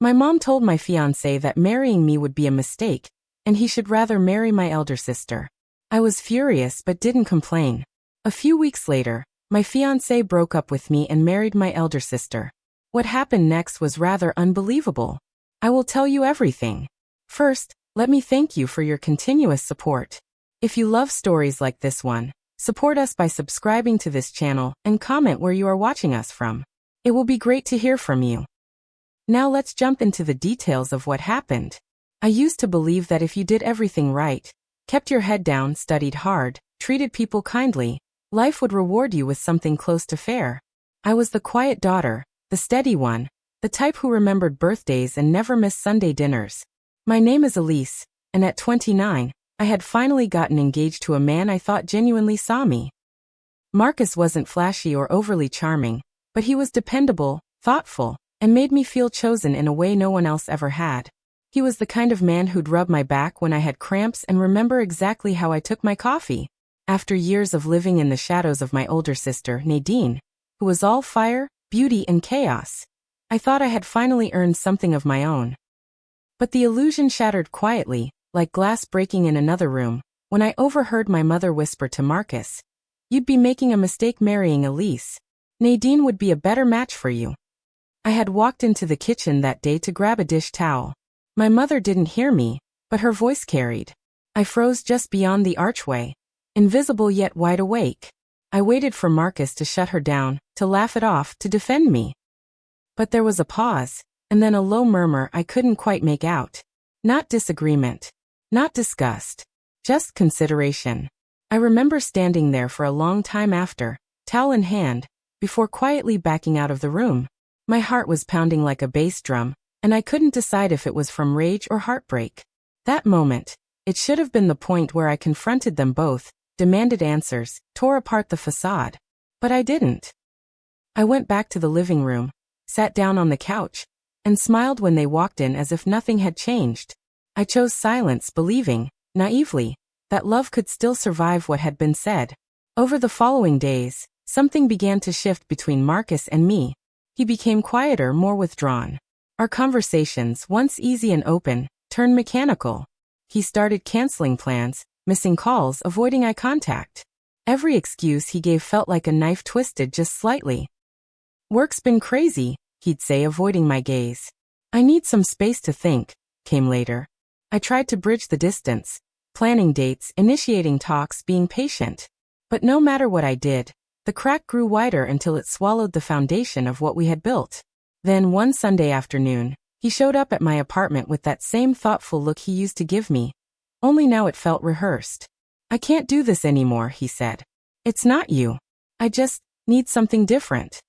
My mom told my fiance that marrying me would be a mistake, and he should rather marry my elder sister. I was furious but didn't complain. A few weeks later, my fiancé broke up with me and married my elder sister. What happened next was rather unbelievable. I will tell you everything. First, let me thank you for your continuous support. If you love stories like this one, support us by subscribing to this channel and comment where you are watching us from. It will be great to hear from you. Now let's jump into the details of what happened. I used to believe that if you did everything right, kept your head down, studied hard, treated people kindly, life would reward you with something close to fair. I was the quiet daughter, the steady one, the type who remembered birthdays and never missed Sunday dinners. My name is Elise, and at 29, I had finally gotten engaged to a man I thought genuinely saw me. Marcus wasn't flashy or overly charming, but he was dependable, thoughtful, and made me feel chosen in a way no one else ever had. He was the kind of man who'd rub my back when I had cramps and remember exactly how I took my coffee. After years of living in the shadows of my older sister, Nadine, who was all fire, beauty, and chaos, I thought I had finally earned something of my own. But the illusion shattered quietly, like glass breaking in another room, when I overheard my mother whisper to Marcus, "You'd be making a mistake marrying Elise. Nadine would be a better match for you." I had walked into the kitchen that day to grab a dish towel. My mother didn't hear me, but her voice carried. I froze just beyond the archway, invisible yet wide awake. I waited for Marcus to shut her down, to laugh it off, to defend me. But there was a pause, and then a low murmur I couldn't quite make out. Not disagreement. Not disgust. Just consideration. I remember standing there for a long time after, towel in hand, before quietly backing out of the room. My heart was pounding like a bass drum, and I couldn't decide if it was from rage or heartbreak. That moment, it should have been the point where I confronted them both, demanded answers, tore apart the facade. But I didn't. I went back to the living room, sat down on the couch, and smiled when they walked in as if nothing had changed. I chose silence, believing, naively, that love could still survive what had been said. Over the following days, something began to shift between Marcus and me. He became quieter, more withdrawn. Our conversations, once easy and open, turned mechanical. He started canceling plans, missing calls, avoiding eye contact. Every excuse he gave felt like a knife twisted just slightly. "Work's been crazy," he'd say, avoiding my gaze. "I need some space to think," came later. I tried to bridge the distance, planning dates, initiating talks, being patient. But no matter what I did, the crack grew wider until it swallowed the foundation of what we had built. Then one Sunday afternoon, he showed up at my apartment with that same thoughtful look he used to give me, only now it felt rehearsed. "I can't do this anymore," he said. "It's not you. I just need something different."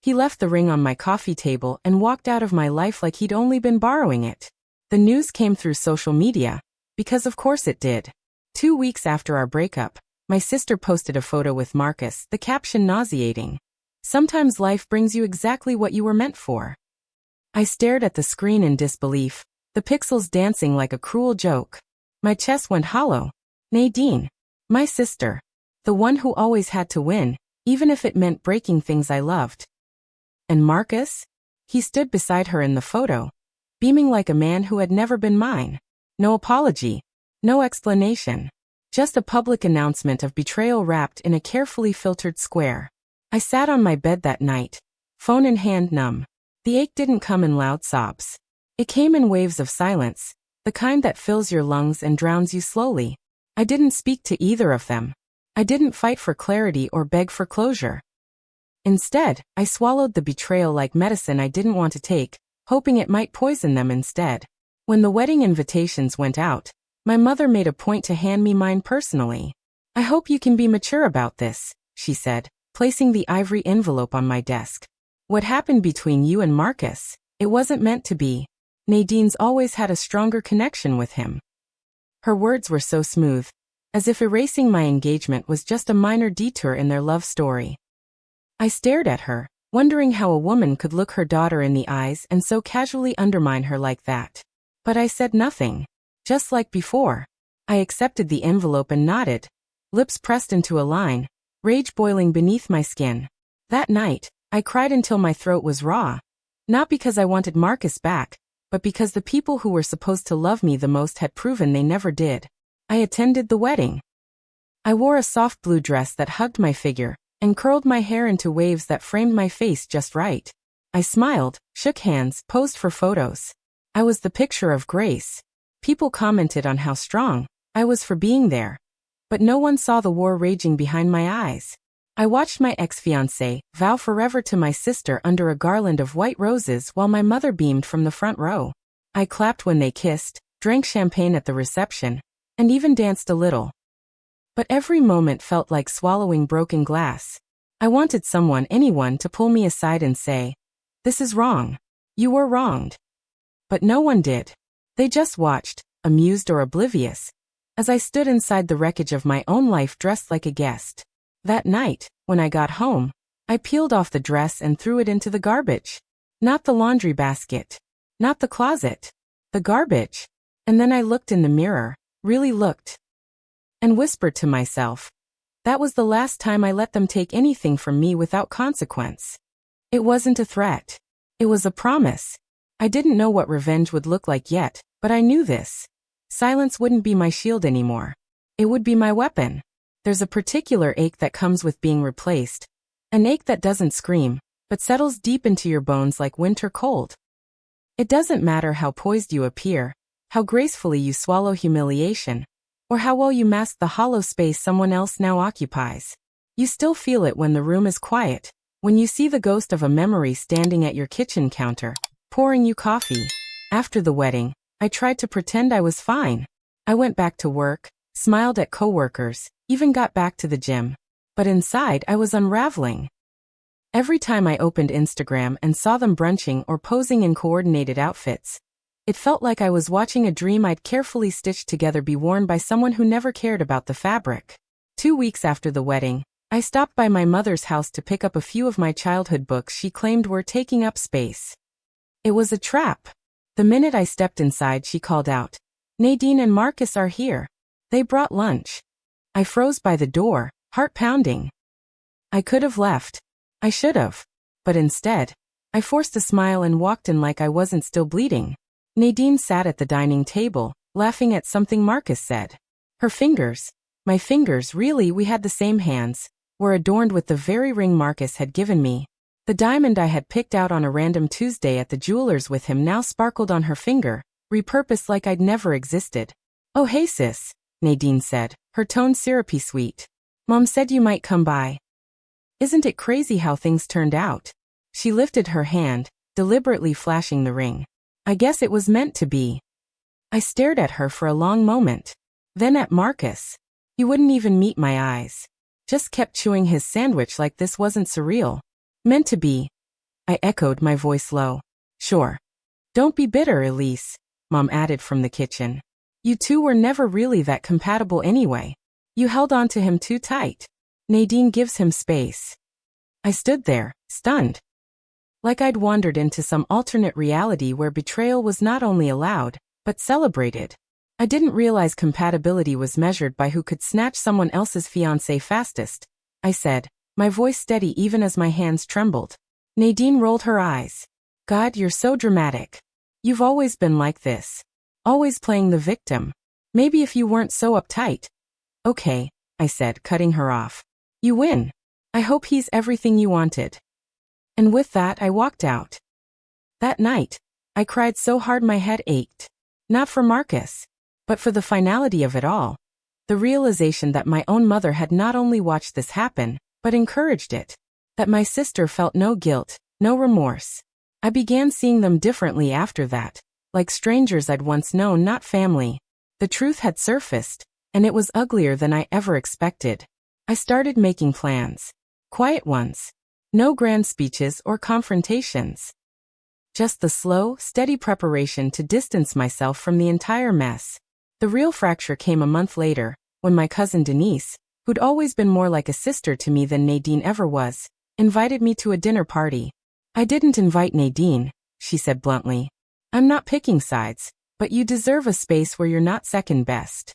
He left the ring on my coffee table and walked out of my life like he'd only been borrowing it. The news came through social media, because of course it did. 2 weeks after our breakup, my sister posted a photo with Marcus, the caption nauseating. "Sometimes life brings you exactly what you were meant for." I stared at the screen in disbelief, the pixels dancing like a cruel joke. My chest went hollow. Nadine. My sister. The one who always had to win, even if it meant breaking things I loved. And Marcus? He stood beside her in the photo, beaming like a man who had never been mine. No apology. No explanation. Just a public announcement of betrayal wrapped in a carefully filtered square. I sat on my bed that night, phone in hand, numb. The ache didn't come in loud sobs. It came in waves of silence, the kind that fills your lungs and drowns you slowly. I didn't speak to either of them. I didn't fight for clarity or beg for closure. Instead, I swallowed the betrayal like medicine I didn't want to take, hoping it might poison them instead. When the wedding invitations went out, my mother made a point to hand me mine personally. "I hope you can be mature about this," she said, placing the ivory envelope on my desk. "What happened between you and Marcus, it wasn't meant to be. Nadine's always had a stronger connection with him." Her words were so smooth, as if erasing my engagement was just a minor detour in their love story. I stared at her, wondering how a woman could look her daughter in the eyes and so casually undermine her like that. But I said nothing. Just like before, I accepted the envelope and nodded, lips pressed into a line, rage boiling beneath my skin. That night, I cried until my throat was raw. Not because I wanted Marcus back, but because the people who were supposed to love me the most had proven they never did. I attended the wedding. I wore a soft blue dress that hugged my figure, and curled my hair into waves that framed my face just right. I smiled, shook hands, posed for photos. I was the picture of grace. People commented on how strong I was for being there. But no one saw the war raging behind my eyes. I watched my ex-fiancé vow forever to my sister under a garland of white roses while my mother beamed from the front row. I clapped when they kissed, drank champagne at the reception, and even danced a little. But every moment felt like swallowing broken glass. I wanted someone, anyone, to pull me aside and say, "This is wrong. You were wronged." But no one did. They just watched, amused or oblivious, as I stood inside the wreckage of my own life dressed like a guest. That night, when I got home, I peeled off the dress and threw it into the garbage. Not the laundry basket. Not the closet. The garbage. And then I looked in the mirror, really looked, and whispered to myself, that was the last time I let them take anything from me without consequence. It wasn't a threat. It was a promise. I didn't know what revenge would look like yet, but I knew this. Silence wouldn't be my shield anymore. It would be my weapon. There's a particular ache that comes with being replaced. An ache that doesn't scream, but settles deep into your bones like winter cold. It doesn't matter how poised you appear, how gracefully you swallow humiliation, or how well you mask the hollow space someone else now occupies. You still feel it when the room is quiet, when you see the ghost of a memory standing at your kitchen counter, pouring you coffee. After the wedding, I tried to pretend I was fine. I went back to work, smiled at coworkers, even got back to the gym. But inside I was unraveling. Every time I opened Instagram and saw them brunching or posing in coordinated outfits, it felt like I was watching a dream I'd carefully stitched together be worn by someone who never cared about the fabric. 2 weeks after the wedding, I stopped by my mother's house to pick up a few of my childhood books she claimed were taking up space. It was a trap. The minute I stepped inside, she called out, "Nadine and Marcus are here. They brought lunch." I froze by the door, heart pounding. I could have left. I should have. But instead, I forced a smile and walked in like I wasn't still bleeding. Nadine sat at the dining table, laughing at something Marcus said. Her fingers, my fingers, really, we had the same hands, were adorned with the very ring Marcus had given me. The diamond I had picked out on a random Tuesday at the jeweler's with him now sparkled on her finger, repurposed like I'd never existed. "Oh hey sis," Nadine said, her tone syrupy sweet. "Mom said you might come by. Isn't it crazy how things turned out?" She lifted her hand, deliberately flashing the ring. "I guess it was meant to be." I stared at her for a long moment. Then at Marcus. He wouldn't even meet my eyes. Just kept chewing his sandwich like this wasn't surreal. "Meant to be," I echoed, my voice low. "Sure. Don't be bitter, Elise," Mom added from the kitchen. "You two were never really that compatible anyway. You held on to him too tight. Nadine gives him space." I stood there, stunned. Like I'd wandered into some alternate reality where betrayal was not only allowed, but celebrated. I didn't realize compatibility was measured by who could snatch someone else's fiancé fastest. I said, my voice steady even as my hands trembled. Nadine rolled her eyes. "God, you're so dramatic. You've always been like this. Always playing the victim. Maybe if you weren't so uptight." "Okay," I said, cutting her off. "You win. I hope he's everything you wanted." And with that I walked out. That night, I cried so hard my head ached. Not for Marcus, but for the finality of it all. The realization that my own mother had not only watched this happen, but encouraged it. That my sister felt no guilt, no remorse. I began seeing them differently after that, like strangers I'd once known, not family. The truth had surfaced, and it was uglier than I ever expected. I started making plans. Quiet ones. No grand speeches or confrontations. Just the slow, steady preparation to distance myself from the entire mess. The real fracture came a month later, when my cousin Denise, who'd always been more like a sister to me than Nadine ever was, invited me to a dinner party. "I didn't invite Nadine," she said bluntly. "I'm not picking sides, but you deserve a space where you're not second best."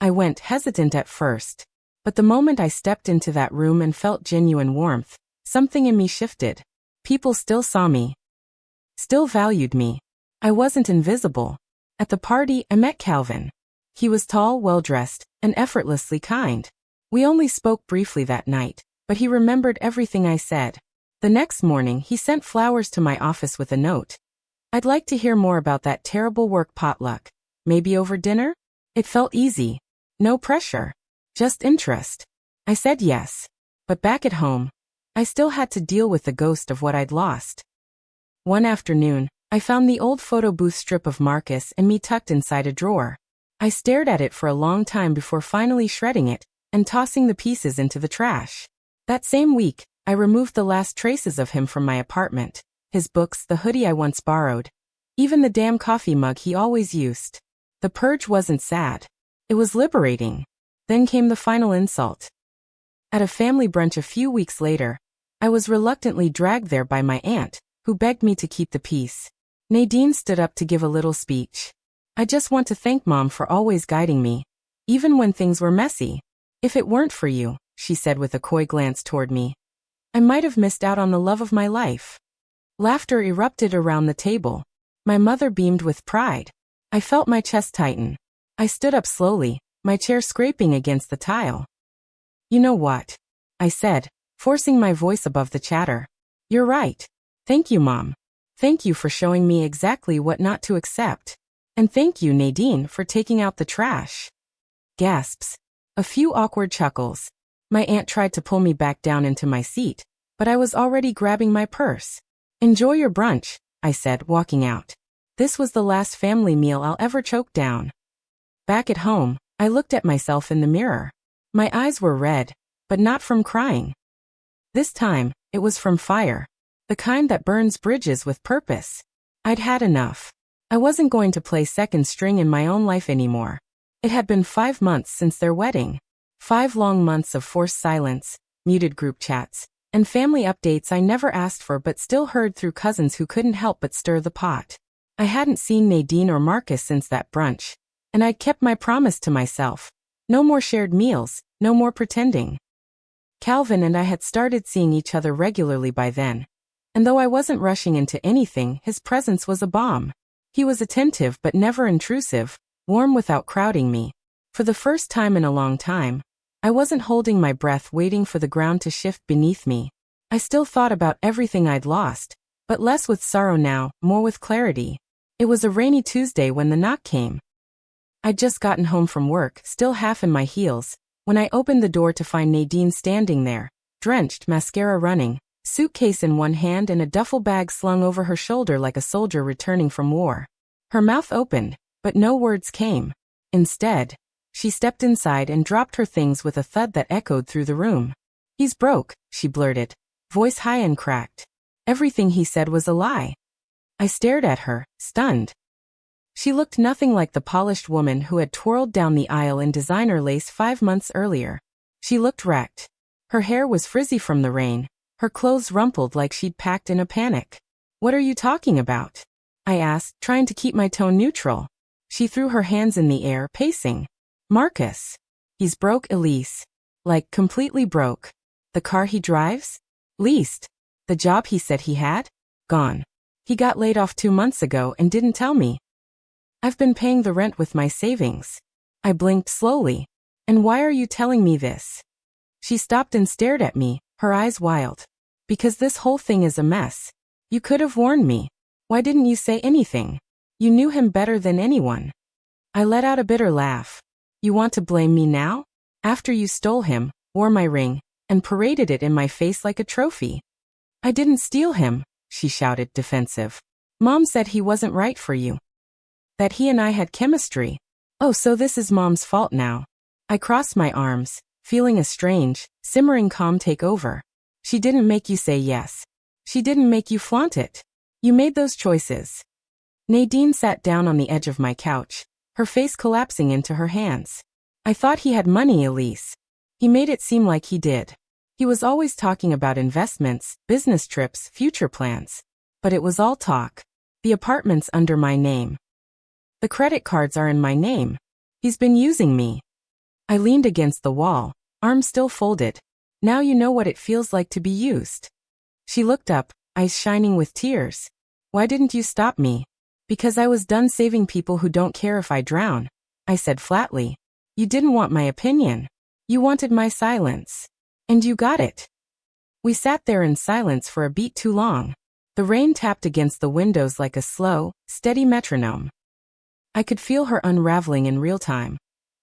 I went, hesitant at first. But the moment I stepped into that room and felt genuine warmth, something in me shifted. People still saw me. still valued me. I wasn't invisible. At the party, I met Calvin. He was tall, well-dressed, and effortlessly kind. We only spoke briefly that night, but he remembered everything I said. The next morning, he sent flowers to my office with a note. I'd like to hear more about that terrible work potluck. Maybe over dinner? It felt easy. No pressure. Just interest. I said yes. But back at home, I still had to deal with the ghost of what I'd lost. One afternoon, I found the old photo booth strip of Marcus and me tucked inside a drawer. I stared at it for a long time before finally shredding it and tossing the pieces into the trash. That same week, I removed the last traces of him from my apartment. His books, the hoodie I once borrowed, even the damn coffee mug he always used. The purge wasn't sad. It was liberating. Then came the final insult. At a family brunch a few weeks later, I was reluctantly dragged there by my aunt, who begged me to keep the peace. Nadine stood up to give a little speech. I just want to thank Mom for always guiding me, even when things were messy. If it weren't for you, she said with a coy glance toward me, I might have missed out on the love of my life. Laughter erupted around the table. My mother beamed with pride. I felt my chest tighten. I stood up slowly, my chair scraping against the tile. You know what? I said, forcing my voice above the chatter. You're right. Thank you, Mom. Thank you for showing me exactly what not to accept. And thank you, Nadine, for taking out the trash. Gasps. A few awkward chuckles. My aunt tried to pull me back down into my seat, but I was already grabbing my purse. Enjoy your brunch, I said, walking out. This was the last family meal I'll ever choke down. Back at home, I looked at myself in the mirror. My eyes were red, but not from crying. This time, it was from fire. The kind that burns bridges with purpose. I'd had enough. I wasn't going to play second string in my own life anymore. It had been 5 months since their wedding. 5 long months of forced silence, muted group chats, and family updates I never asked for but still heard through cousins who couldn't help but stir the pot. I hadn't seen Nadine or Marcus since that brunch, and I'd kept my promise to myself. No more shared meals, no more pretending. Calvin and I had started seeing each other regularly by then, and though I wasn't rushing into anything, his presence was a balm. He was attentive but never intrusive, warm without crowding me. For the first time in a long time, I wasn't holding my breath waiting for the ground to shift beneath me. I still thought about everything I'd lost, but less with sorrow now, more with clarity. It was a rainy Tuesday when the knock came. I'd just gotten home from work, still half in my heels, when I opened the door to find Nadine standing there, drenched, mascara running, suitcase in one hand and a duffel bag slung over her shoulder like a soldier returning from war. Her mouth opened, but no words came. Instead, she stepped inside and dropped her things with a thud that echoed through the room. He's broke, she blurted, voice high and cracked. Everything he said was a lie. I stared at her, stunned. She looked nothing like the polished woman who had twirled down the aisle in designer lace 5 months earlier. She looked wrecked. Her hair was frizzy from the rain, her clothes rumpled like she'd packed in a panic. What are you talking about? I asked, trying to keep my tone neutral. She threw her hands in the air, pacing. Marcus. He's broke, Elise. Like, completely broke. The car he drives? Leased. The job he said he had? Gone. He got laid off 2 months ago and didn't tell me. I've been paying the rent with my savings. I blinked slowly. And why are you telling me this? She stopped and stared at me, her eyes wild. Because this whole thing is a mess. You could have warned me. Why didn't you say anything? You knew him better than anyone. I let out a bitter laugh. You want to blame me now? After you stole him, wore my ring, and paraded it in my face like a trophy. I didn't steal him, she shouted, defensive. Mom said he wasn't right for you. That he and I had chemistry. Oh, so this is Mom's fault now. I crossed my arms, feeling a strange, simmering calm take over. She didn't make you say yes. She didn't make you flaunt it. You made those choices. Nadine sat down on the edge of my couch, her face collapsing into her hands. I thought he had money, Elise. He made it seem like he did. He was always talking about investments, business trips, future plans. But it was all talk. The apartment's under my name. The credit cards are in my name. He's been using me. I leaned against the wall, arms still folded. Now you know what it feels like to be used. She looked up, eyes shining with tears. Why didn't you stop me? Because I was done saving people who don't care if I drown, I said flatly. You didn't want my opinion. You wanted my silence. And you got it. We sat there in silence for a beat too long. The rain tapped against the windows like a slow, steady metronome. I could feel her unraveling in real time.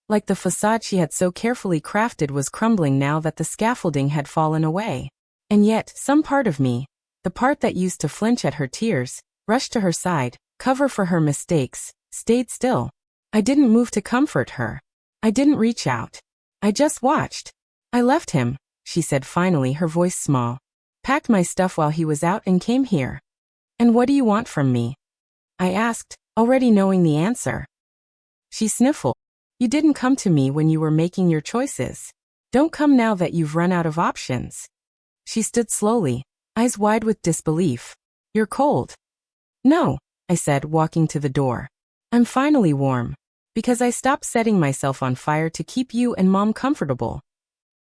Like the facade she had so carefully crafted was crumbling now that the scaffolding had fallen away. And yet, some part of me, the part that used to flinch at her tears, rushed to her side, cover for her mistakes, stayed still. I didn't move to comfort her. I didn't reach out. I just watched. I left him, she said finally, her voice small. Packed my stuff while he was out and came here. And what do you want from me? I asked, already knowing the answer. She sniffled. You didn't come to me when you were making your choices. Don't come now that you've run out of options. She stood slowly, eyes wide with disbelief. You're cold. No, I said, walking to the door. I'm finally warm. Because I stopped setting myself on fire to keep you and Mom comfortable.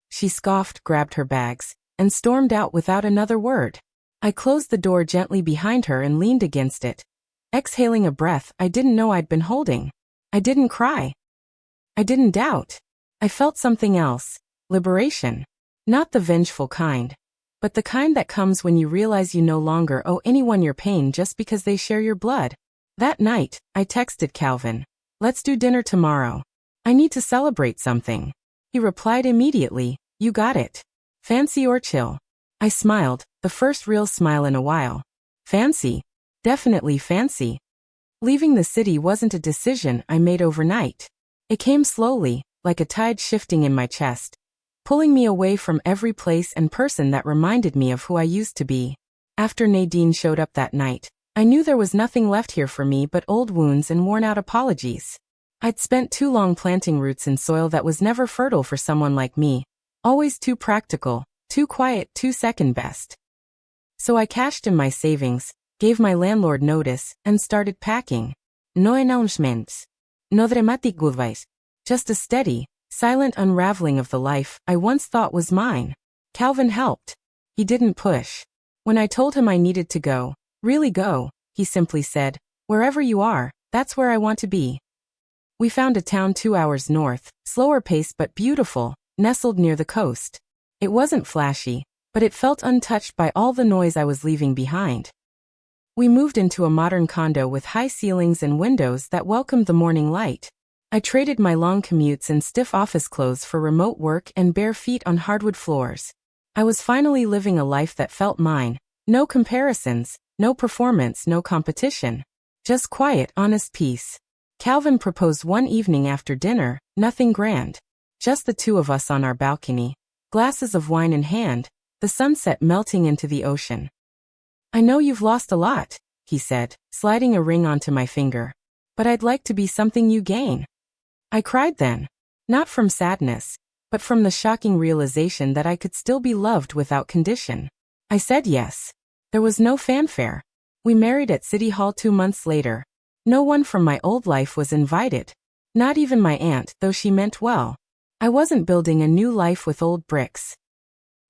She scoffed, grabbed her bags, and stormed out without another word. I closed the door gently behind her and leaned against it, exhaling a breath I didn't know I'd been holding. I didn't cry. I didn't doubt. I felt something else. Liberation. Not the vengeful kind, but the kind that comes when you realize you no longer owe anyone your pain just because they share your blood. That night, I texted Calvin. Let's do dinner tomorrow. I need to celebrate something. He replied immediately, you got it. Fancy or chill? I smiled, the first real smile in a while. Fancy. Definitely fancy. Leaving the city wasn't a decision I made overnight. It came slowly, like a tide shifting in my chest, pulling me away from every place and person that reminded me of who I used to be. After Nadine showed up that night, I knew there was nothing left here for me but old wounds and worn-out apologies. I'd spent too long planting roots in soil that was never fertile for someone like me, always too practical, too quiet, too second-best. So I cashed in my savings, gave my landlord notice, and started packing. No announcements. No dramatic goodbyes. Just a steady, silent unraveling of the life I once thought was mine. Calvin helped. He didn't push. When I told him I needed to go, really go, he simply said, wherever you are, that's where I want to be. We found a town 2 hours north, slower pace but beautiful, nestled near the coast. It wasn't flashy, but it felt untouched by all the noise I was leaving behind. We moved into a modern condo with high ceilings and windows that welcomed the morning light. I traded my long commutes and stiff office clothes for remote work and bare feet on hardwood floors. I was finally living a life that felt mine. No comparisons, no performance, no competition. Just quiet, honest peace. Calvin proposed one evening after dinner, nothing grand. Just the two of us on our balcony, glasses of wine in hand, the sunset melting into the ocean. I know you've lost a lot, he said, sliding a ring onto my finger. But I'd like to be something you gain. I cried then. Not from sadness, but from the shocking realization that I could still be loved without condition. I said yes. There was no fanfare. We married at City Hall 2 months later. No one from my old life was invited. Not even my aunt, though she meant well. I wasn't building a new life with old bricks.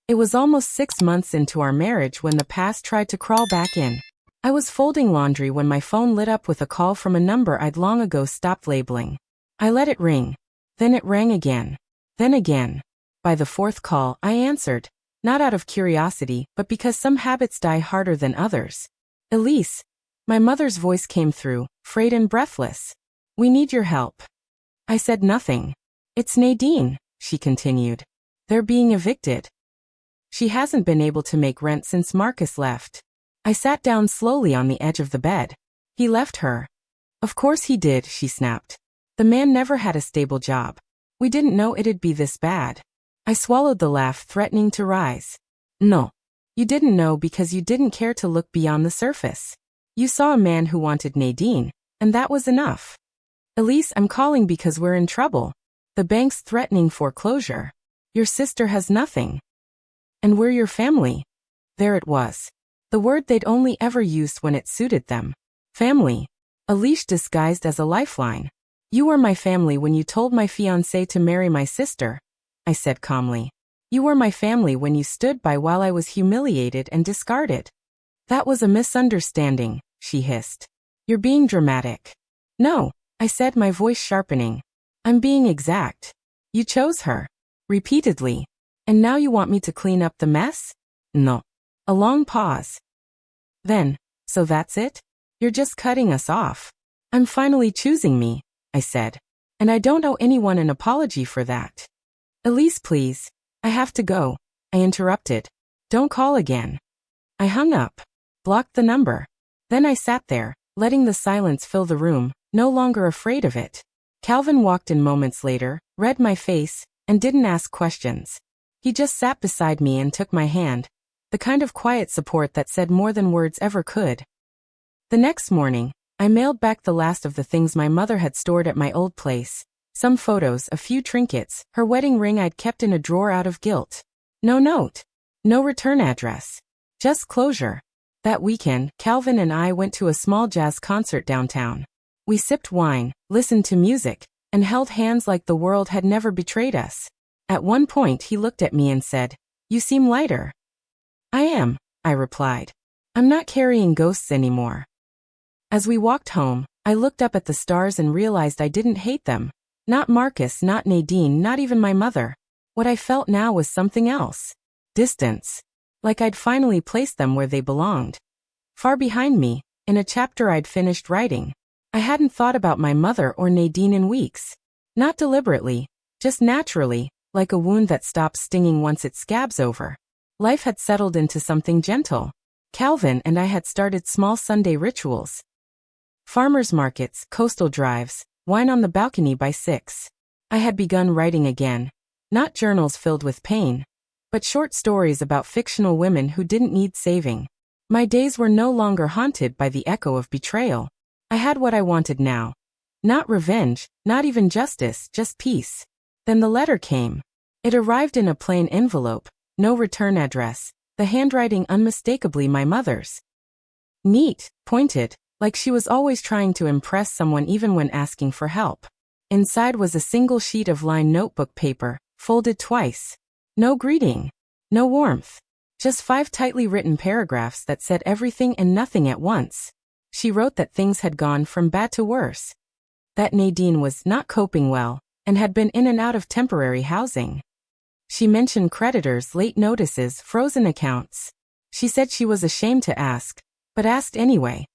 It was almost 6 months into our marriage when the past tried to crawl back in. I was folding laundry when my phone lit up with a call from a number I'd long ago stopped labeling. I let it ring. Then it rang again. Then again. By the 4th call, I answered. Not out of curiosity, but because some habits die harder than others. Elise. My mother's voice came through, frayed and breathless. We need your help. I said nothing. It's Nadine, she continued. They're being evicted. She hasn't been able to make rent since Marcus left. I sat down slowly on the edge of the bed. He left her. Of course he did, she snapped. The man never had a stable job. We didn't know it'd be this bad. I swallowed the laugh, threatening to rise. No. You didn't know because you didn't care to look beyond the surface. You saw a man who wanted Nadine, and that was enough. Elise, I'm calling because we're in trouble. The bank's threatening foreclosure. Your sister has nothing. And we're your family. There it was. The word they'd only ever used when it suited them. Family. A leash disguised as a lifeline. You were my family when you told my fiancé to marry my sister, I said calmly. You were my family when you stood by while I was humiliated and discarded. That was a misunderstanding, she hissed. You're being dramatic. No, I said, my voice sharpening. I'm being exact. You chose her. Repeatedly. And now you want me to clean up the mess? No. A long pause. Then, so that's it? You're just cutting us off. I'm finally choosing me, I said. And I don't owe anyone an apology for that. Elise, please. I have to go, I interrupted. Don't call again. I hung up. Blocked the number. Then I sat there, letting the silence fill the room, no longer afraid of it. Calvin walked in moments later, read my face, and didn't ask questions. He just sat beside me and took my hand, the kind of quiet support that said more than words ever could. The next morning, I mailed back the last of the things my mother had stored at my old place. Some photos, a few trinkets, her wedding ring I'd kept in a drawer out of guilt. No note. No return address. Just closure. That weekend, Calvin and I went to a small jazz concert downtown. We sipped wine, listened to music, and held hands like the world had never betrayed us. At one point he looked at me and said, "You seem lighter." "I am," I replied. "I'm not carrying ghosts anymore." As we walked home, I looked up at the stars and realized I didn't hate them. Not Marcus, not Nadine, not even my mother. What I felt now was something else. Distance. Like I'd finally placed them where they belonged. Far behind me, in a chapter I'd finished writing. I hadn't thought about my mother or Nadine in weeks. Not deliberately, just naturally, like a wound that stops stinging once it scabs over. Life had settled into something gentle. Calvin and I had started small Sunday rituals. Farmers markets, coastal drives, wine on the balcony by 6. I had begun writing again. Not journals filled with pain, but short stories about fictional women who didn't need saving. My days were no longer haunted by the echo of betrayal. I had what I wanted now. Not revenge, not even justice, just peace. Then the letter came. It arrived in a plain envelope, no return address, the handwriting unmistakably my mother's. Neat, pointed, like she was always trying to impress someone even when asking for help. Inside was a single sheet of lined notebook paper, folded twice. No greeting. No warmth. Just 5 tightly written paragraphs that said everything and nothing at once. She wrote that things had gone from bad to worse. That Nadine was not coping well, and had been in and out of temporary housing. She mentioned creditors, late notices, frozen accounts. She said she was ashamed to ask, but asked anyway.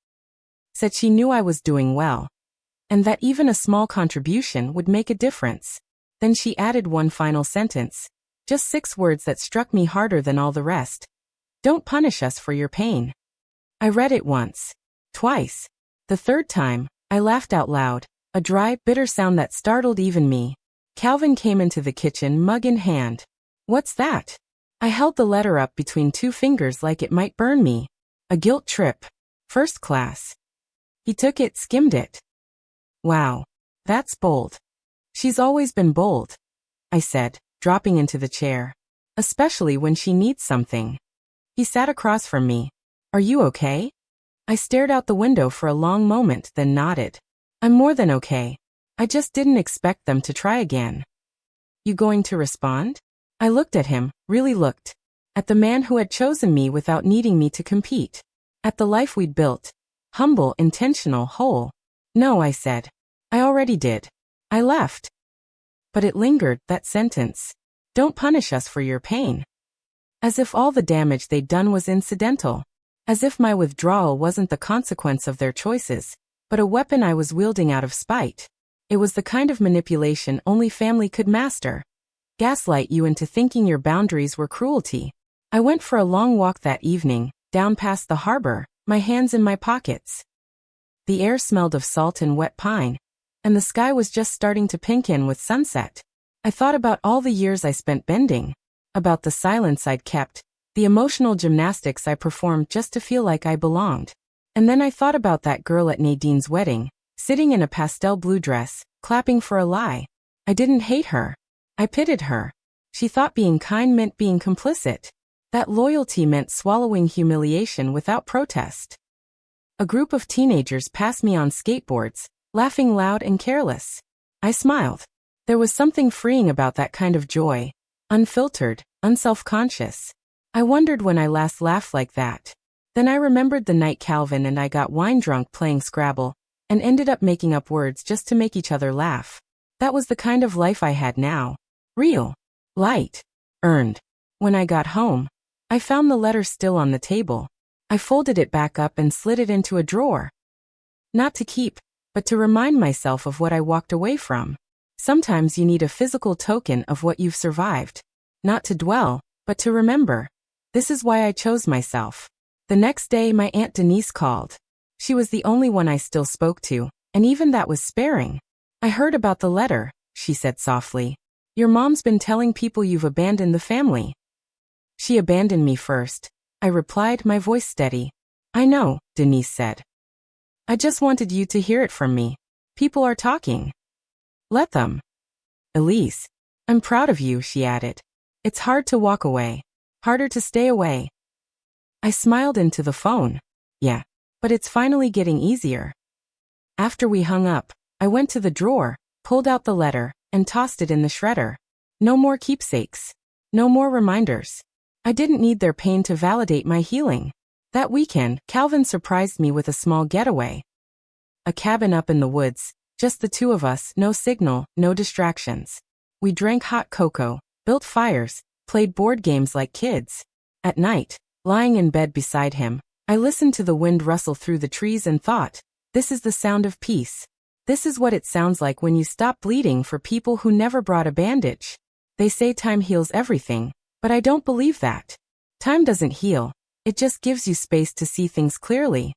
Said she knew I was doing well, and that even a small contribution would make a difference. Then she added one final sentence. Just 6 words that struck me harder than all the rest. Don't punish us for your pain. I read it once. Twice. The third time, I laughed out loud, a dry, bitter sound that startled even me. Calvin came into the kitchen, mug in hand. What's that? I held the letter up between 2 fingers like it might burn me. A guilt trip. First class. He took it, skimmed it. Wow. That's bold. She's always been bold, I said, dropping into the chair. Especially when she needs something. He sat across from me. Are you okay? I stared out the window for a long moment, then nodded. I'm more than okay. I just didn't expect them to try again. You going to respond? I looked at him, really looked. At the man who had chosen me without needing me to compete. At the life we'd built. Humble, intentional, whole. No, I said. I already did. I left. But it lingered, that sentence. Don't punish us for your pain. As if all the damage they'd done was incidental. As if my withdrawal wasn't the consequence of their choices, but a weapon I was wielding out of spite. It was the kind of manipulation only family could master. Gaslight you into thinking your boundaries were cruelty. I went for a long walk that evening, down past the harbor, my hands in my pockets. The air smelled of salt and wet pine, and the sky was just starting to pink in with sunset. I thought about all the years I spent bending, about the silence I'd kept, the emotional gymnastics I performed just to feel like I belonged. And then I thought about that girl at Nadine's wedding, sitting in a pastel blue dress, clapping for a lie. I didn't hate her. I pitied her. She thought being kind meant being complicit. That loyalty meant swallowing humiliation without protest. A group of teenagers passed me on skateboards, laughing loud and careless. I smiled. There was something freeing about that kind of joy. Unfiltered, unself-conscious. I wondered when I last laughed like that. Then I remembered the night Calvin and I got wine drunk playing Scrabble, and ended up making up words just to make each other laugh. That was the kind of life I had now. Real. Light. Earned. When I got home, I found the letter still on the table. I folded it back up and slid it into a drawer. Not to keep, but to remind myself of what I walked away from. Sometimes you need a physical token of what you've survived. Not to dwell, but to remember. This is why I chose myself. The next day my Aunt Denise called. She was the only one I still spoke to, and even that was sparing. I heard about the letter, she said softly. Your mom's been telling people you've abandoned the family. She abandoned me first, I replied, my voice steady. I know, Denise said. I just wanted you to hear it from me. People are talking. Let them. Elise, I'm proud of you, she added. It's hard to walk away. Harder to stay away. I smiled into the phone. Yeah, but it's finally getting easier. After we hung up, I went to the drawer, pulled out the letter, and tossed it in the shredder. No more keepsakes. No more reminders. I didn't need their pain to validate my healing. That weekend, Calvin surprised me with a small getaway. A cabin up in the woods, just the two of us, no signal, no distractions. We drank hot cocoa, built fires, played board games like kids. At night, lying in bed beside him, I listened to the wind rustle through the trees and thought, this is the sound of peace. This is what it sounds like when you stop bleeding for people who never brought a bandage. They say time heals everything, but I don't believe that. Time doesn't heal, it just gives you space to see things clearly.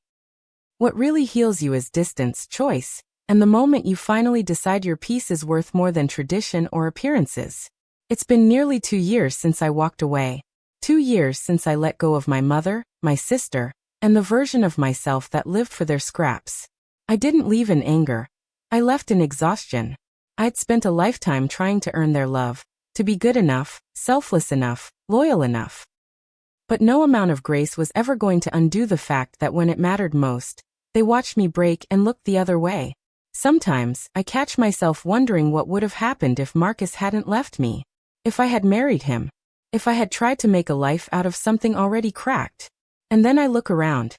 What really heals you is distance, choice, and the moment you finally decide your peace is worth more than tradition or appearances. It's been nearly 2 years since I walked away. 2 years since I let go of my mother, my sister, and the version of myself that lived for their scraps. I didn't leave in anger. I left in exhaustion. I'd spent a lifetime trying to earn their love, to be good enough, selfless enough, loyal enough. But no amount of grace was ever going to undo the fact that when it mattered most, they watched me break and looked the other way. Sometimes, I catch myself wondering what would have happened if Marcus hadn't left me. If I had married him. If I had tried to make a life out of something already cracked. And then I look around.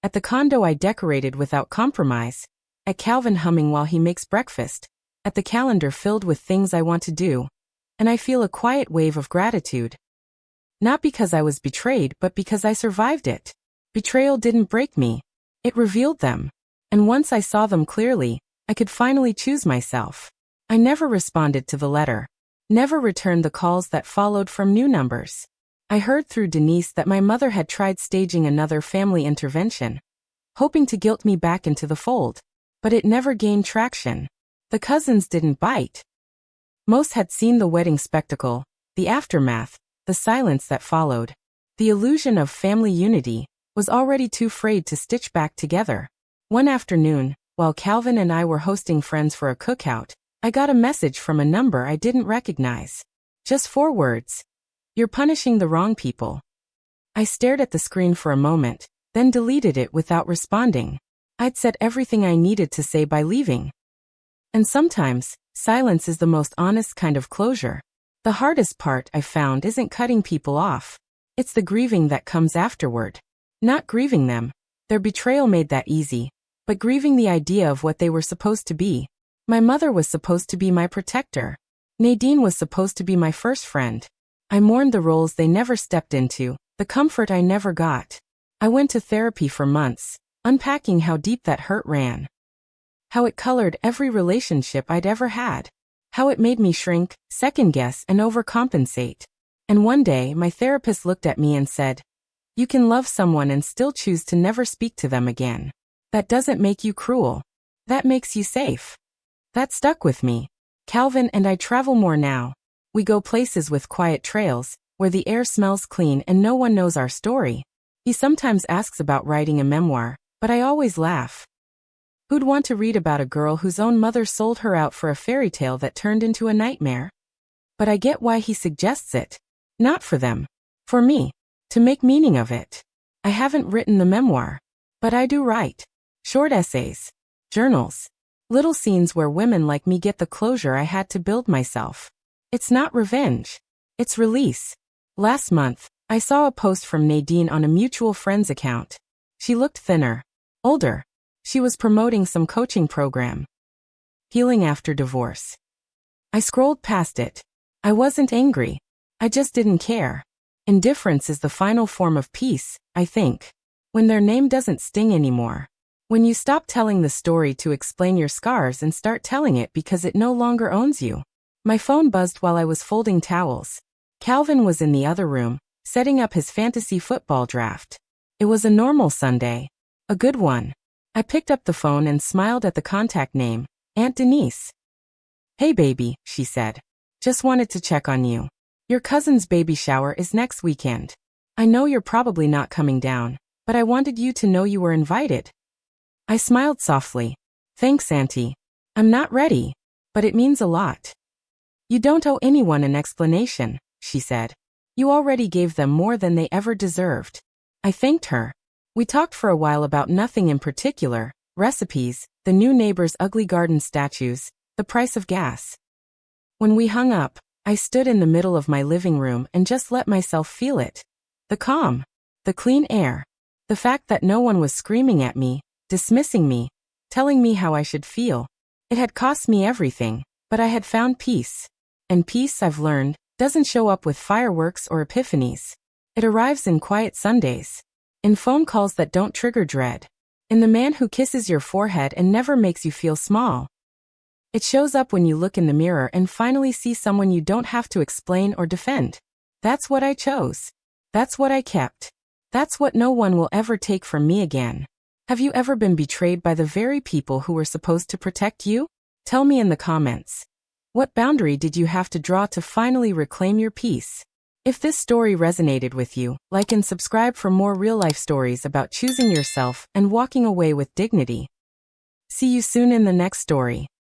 At the condo I decorated without compromise. At Calvin humming while he makes breakfast. At the calendar filled with things I want to do. And I feel a quiet wave of gratitude. Not because I was betrayed, but because I survived it. Betrayal didn't break me. It revealed them. And once I saw them clearly, I could finally choose myself. I never responded to the letter. Never returned the calls that followed from new numbers. I heard through Denise that my mother had tried staging another family intervention, hoping to guilt me back into the fold. But it never gained traction. The cousins didn't bite. Most had seen the wedding spectacle, the aftermath, the silence that followed. The illusion of family unity was already too frayed to stitch back together. One afternoon, while Calvin and I were hosting friends for a cookout, I got a message from a number I didn't recognize. Just 4 words. You're punishing the wrong people. I stared at the screen for a moment, then deleted it without responding. I'd said everything I needed to say by leaving. And sometimes, silence is the most honest kind of closure. The hardest part, I found, isn't cutting people off. It's the grieving that comes afterward. Not grieving them. Their betrayal made that easy. But grieving the idea of what they were supposed to be. My mother was supposed to be my protector. Nadine was supposed to be my first friend. I mourned the roles they never stepped into, the comfort I never got. I went to therapy for months, unpacking how deep that hurt ran. How it colored every relationship I'd ever had. How it made me shrink, second-guess, and overcompensate. And one day, my therapist looked at me and said, "You can love someone and still choose to never speak to them again. That doesn't make you cruel. That makes you safe." That stuck with me. Calvin and I travel more now. We go places with quiet trails, where the air smells clean and no one knows our story. He sometimes asks about writing a memoir, but I always laugh. Who'd want to read about a girl whose own mother sold her out for a fairy tale that turned into a nightmare? But I get why he suggests it. Not for them. For me. To make meaning of it. I haven't written the memoir. But I do write. Short essays. Journals. Little scenes where women like me get the closure I had to build myself. It's not revenge. It's release. Last month, I saw a post from Nadine on a mutual friend's account. She looked thinner. Older. She was promoting some coaching program. Healing after divorce. I scrolled past it. I wasn't angry. I just didn't care. Indifference is the final form of peace, I think. When their name doesn't sting anymore. When you stop telling the story to explain your scars and start telling it because it no longer owns you. My phone buzzed while I was folding towels. Calvin was in the other room, setting up his fantasy football draft. It was a normal Sunday. A good one. I picked up the phone and smiled at the contact name, Aunt Denise. "Hey baby," she said. "Just wanted to check on you. Your cousin's baby shower is next weekend. I know you're probably not coming down, but I wanted you to know you were invited." I smiled softly. "Thanks, Auntie. I'm not ready, but it means a lot." "You don't owe anyone an explanation," she said. "You already gave them more than they ever deserved." I thanked her. We talked for a while about nothing in particular, recipes, the new neighbor's ugly garden statues, the price of gas. When we hung up, I stood in the middle of my living room and just let myself feel it. The calm, the clean air, the fact that no one was screaming at me, dismissing me, telling me how I should feel. It had cost me everything, but I had found peace. And peace, I've learned, doesn't show up with fireworks or epiphanies. It arrives in quiet Sundays. In phone calls that don't trigger dread. In the man who kisses your forehead and never makes you feel small. It shows up when you look in the mirror and finally see someone you don't have to explain or defend. That's what I chose. That's what I kept. That's what no one will ever take from me again. Have you ever been betrayed by the very people who were supposed to protect you? Tell me in the comments. What boundary did you have to draw to finally reclaim your peace? If this story resonated with you, like and subscribe for more real-life stories about choosing yourself and walking away with dignity. See you soon in the next story.